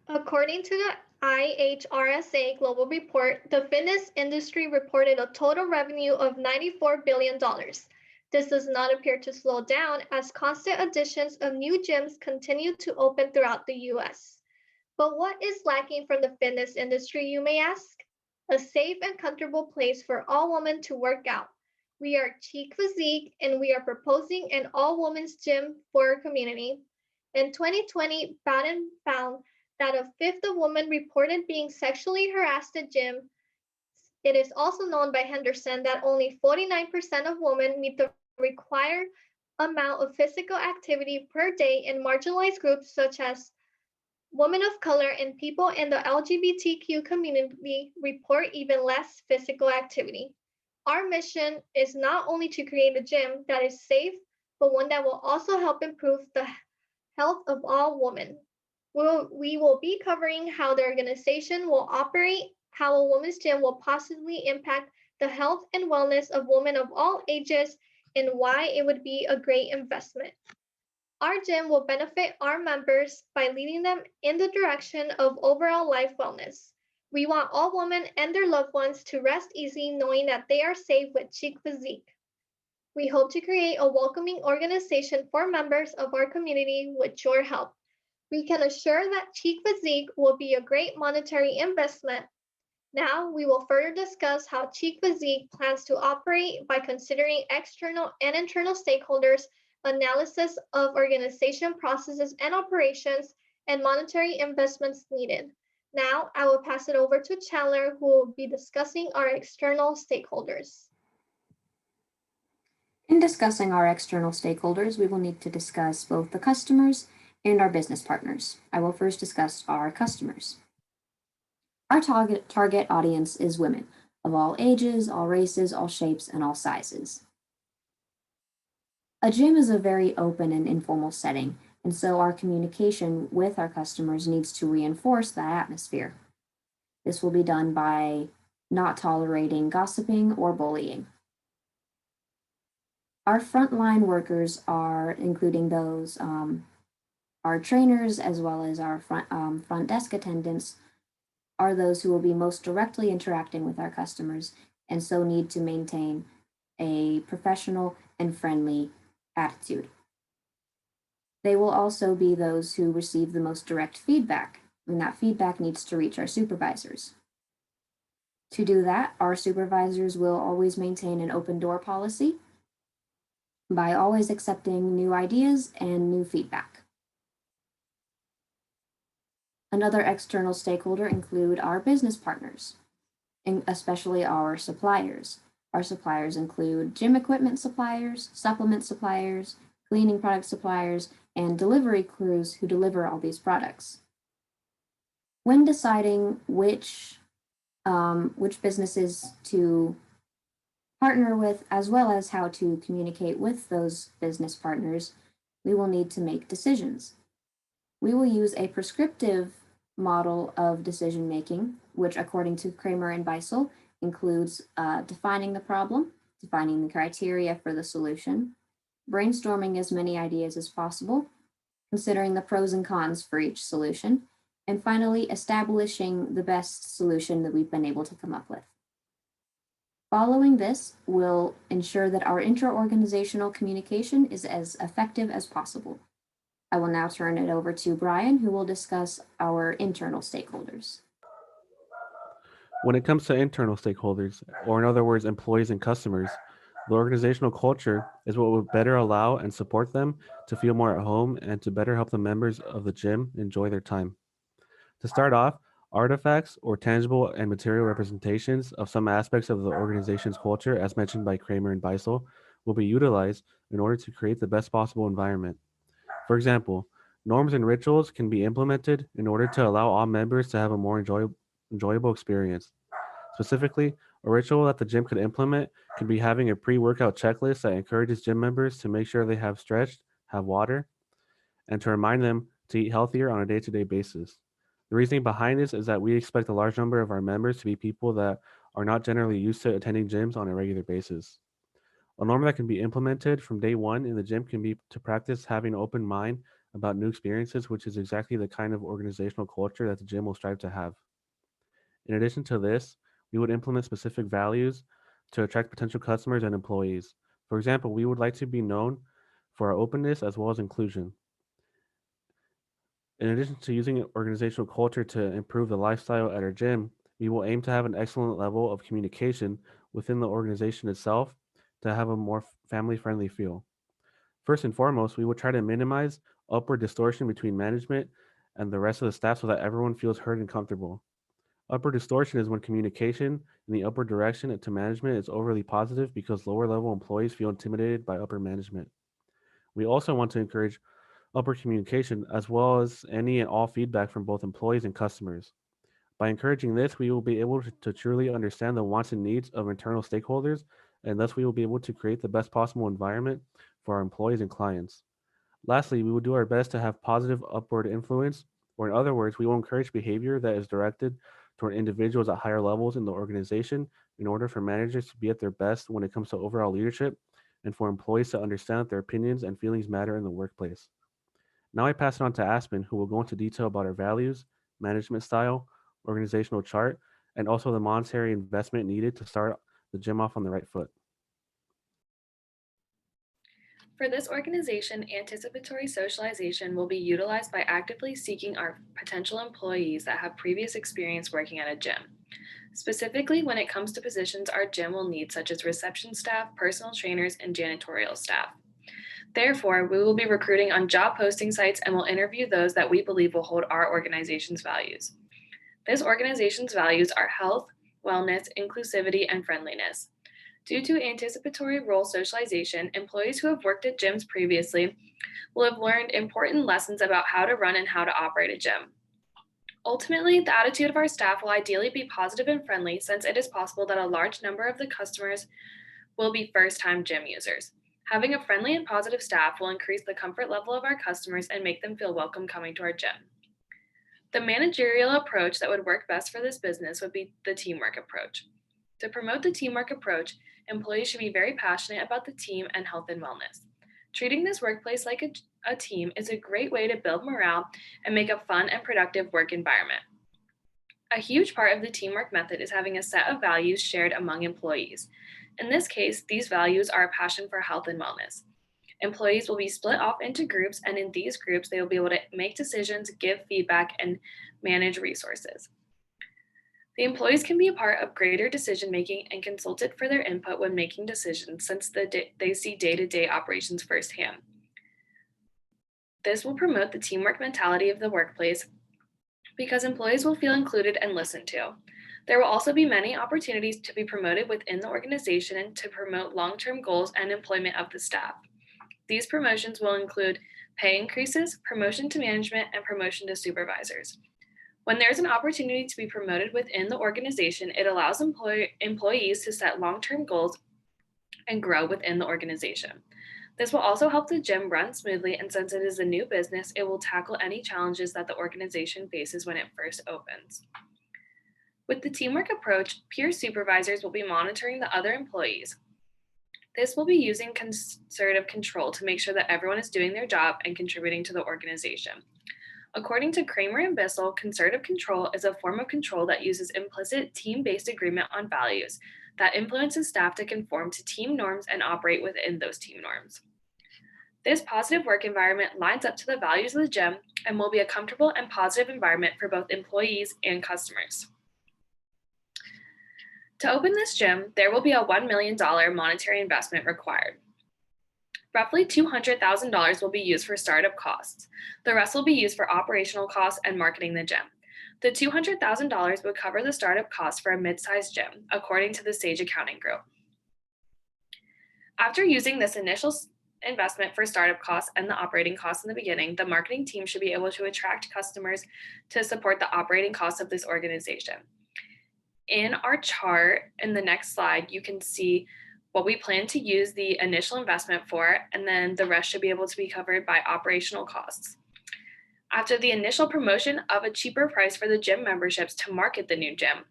According to the IHRSA Global Report, the fitness industry reported a total revenue of $94 billion. This does not appear to slow down as constant additions of new gyms continue to open throughout the US. But what is lacking from the fitness industry, you may ask? A safe and comfortable place for all women to work out. We are Cheek Physique and we are proposing an all women's gym for our community. In 2020, Bowden found that a fifth of women reported being sexually harassed at gym. It is also known by Henderson that only 49% of women meet the required amount of physical activity per day in marginalized groups such as women of color and people in the LGBTQ community report even less physical activity. Our mission is not only to create a gym that is safe, but one that will also help improve the health of all women. We will be covering how the organization will operate, how a women's gym will positively impact the health and wellness of women of all ages, and why it would be a great investment. Our gym will benefit our members by leading them in the direction of overall life wellness. We want all women and their loved ones to rest easy knowing that they are safe with Cheek Physique. We hope to create a welcoming organization for members of our community with your help. We can assure that Cheek Physique will be a great monetary investment. Now, we will further discuss how Cheek Physique plans to operate by considering external and internal stakeholders, analysis of organization processes and operations, and monetary investments needed. Now, I will pass it over to Chandler, who will be discussing our external stakeholders. In discussing our external stakeholders, we will need to discuss both the customers and our business partners. I will first discuss our customers. Our target audience is women of all ages, all races, all shapes, and all sizes. A gym is a very open and informal setting, and so our communication with our customers needs to reinforce that atmosphere. This will be done by not tolerating gossiping or bullying. Our frontline workers are including those our trainers as well as our front desk attendants are those who will be most directly interacting with our customers and so need to maintain a professional and friendly attitude. They will also be those who receive the most direct feedback, and that feedback needs to reach our supervisors. To do that, our supervisors will always maintain an open door policy by always accepting new ideas and new feedback. Another external stakeholder include our business partners, and especially our suppliers. Our suppliers include gym equipment suppliers, supplement suppliers, cleaning product suppliers, and delivery crews who deliver all these products. When deciding which businesses to partner with, as well as how to communicate with those business partners, we will need to make decisions. We will use a prescriptive model of decision making, which according to Kramer and Beisel includes defining the problem, defining the criteria for the solution, brainstorming as many ideas as possible, considering the pros and cons for each solution, and finally establishing the best solution that we've been able to come up with. Following this will ensure that our inter-organizational communication is as effective as possible. I will now turn it over to Brian, who will discuss our internal stakeholders. When it comes to internal stakeholders, or in other words, employees and customers, the organizational culture is what would better allow and support them to feel more at home and to better help the members of the gym enjoy their time. To start off, artifacts or tangible and material representations of some aspects of the organization's culture, as mentioned by Kramer and Beisel, will be utilized in order to create the best possible environment. For example, norms and rituals can be implemented in order to allow all members to have a more enjoyable experience. Specifically, a ritual that the gym could implement could be having a pre-workout checklist that encourages gym members to make sure they have stretched, have water, and to remind them to eat healthier on a day-to-day basis. The reasoning behind this is that we expect a large number of our members to be people that are not generally used to attending gyms on a regular basis. A norm that can be implemented from day one in the gym can be to practice having an open mind about new experiences, which is exactly the kind of organizational culture that the gym will strive to have. In addition to this, we would implement specific values to attract potential customers and employees. For example, we would like to be known for our openness as well as inclusion. In addition to using organizational culture to improve the lifestyle at our gym, we will aim to have an excellent level of communication within the organization itself to have a more family friendly feel. First and foremost, we will try to minimize upward distortion between management and the rest of the staff so that everyone feels heard and comfortable. Upward distortion is when communication in the upward direction to management is overly positive because lower level employees feel intimidated by upper management. We also want to encourage upward communication as well as any and all feedback from both employees and customers. By encouraging this, we will be able to truly understand the wants and needs of internal stakeholders, and thus we will be able to create the best possible environment for our employees and clients. Lastly, we will do our best to have positive upward influence, or in other words, we will encourage behavior that is directed toward individuals at higher levels in the organization in order for managers to be at their best when it comes to overall leadership and for employees to understand that their opinions and feelings matter in the workplace. Now I pass it on to Aspen, who will go into detail about our values, management style, organizational chart, and also the monetary investment needed to start the gym off on the right foot. For this organization, anticipatory socialization will be utilized by actively seeking our potential employees that have previous experience working at a gym. Specifically, when it comes to positions our gym will need, such as reception staff, personal trainers, and janitorial staff. Therefore, we will be recruiting on job posting sites and will interview those that we believe will hold our organization's values. This organization's values are health, wellness, inclusivity, and friendliness. Due to anticipatory role socialization, employees who have worked at gyms previously will have learned important lessons about how to run and how to operate a gym. Ultimately, the attitude of our staff will ideally be positive and friendly, since it is possible that a large number of the customers will be first-time gym users. Having a friendly and positive staff will increase the comfort level of our customers and make them feel welcome coming to our gym. The managerial approach that would work best for this business would be the teamwork approach. To promote the teamwork approach, employees should be very passionate about the team and health and wellness. Treating this workplace like a team is a great way to build morale and make a fun and productive work environment. A huge part of the teamwork method is having a set of values shared among employees. In this case, these values are a passion for health and wellness. Employees will be split off into groups, and in these groups, they will be able to make decisions, give feedback, and manage resources. The employees can be a part of greater decision-making and consulted for their input when making decisions, since they see day-to-day operations firsthand. This will promote the teamwork mentality of the workplace because employees will feel included and listened to. There will also be many opportunities to be promoted within the organization and to promote long-term goals and employment of the staff. These promotions will include pay increases, promotion to management, and promotion to supervisors. When there's an opportunity to be promoted within the organization, it allows employees to set long-term goals and grow within the organization. This will also help the gym run smoothly, and since it is a new business, it will tackle any challenges that the organization faces when it first opens. With the teamwork approach, peer supervisors will be monitoring the other employees. This will be using concerted control to make sure that everyone is doing their job and contributing to the organization. According to Kramer and Bissell, concerted control is a form of control that uses implicit team-based agreement on values that influences staff to conform to team norms and operate within those team norms. This positive work environment lines up to the values of the gym and will be a comfortable and positive environment for both employees and customers. To open this gym, there will be a $1 million monetary investment required. Roughly $200,000 will be used for startup costs. The rest will be used for operational costs and marketing the gym. The $200,000 would cover the startup costs for a mid-sized gym, according to the Sage Accounting Group. After using this initial investment for startup costs and the operating costs in the beginning, the marketing team should be able to attract customers to support the operating costs of this organization. In our chart, in the next slide, you can see what we plan to use the initial investment for, and then the rest should be able to be covered by operational costs. After the initial promotion of a cheaper price for the gym memberships to market the new gym,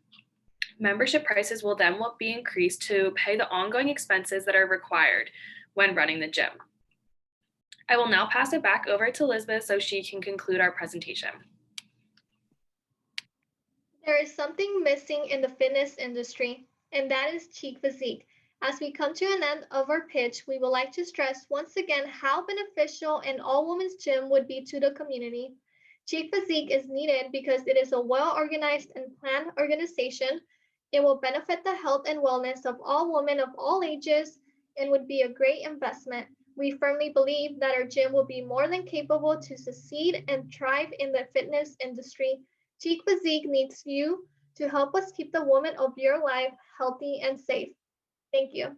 membership prices will then be increased to pay the ongoing expenses that are required when running the gym. I will now pass it back over to Elizabeth so she can conclude our presentation. There is something missing in the fitness industry, and that is Cheek Physique. As we come to an end of our pitch, we would like to stress once again how beneficial an all-women's gym would be to the community. Cheek Physique is needed because it is a well-organized and planned organization. It will benefit the health and wellness of all women of all ages and would be a great investment. We firmly believe that our gym will be more than capable to succeed and thrive in the fitness industry. Cheek Physique needs you to help us keep the woman of your life healthy and safe. Thank you.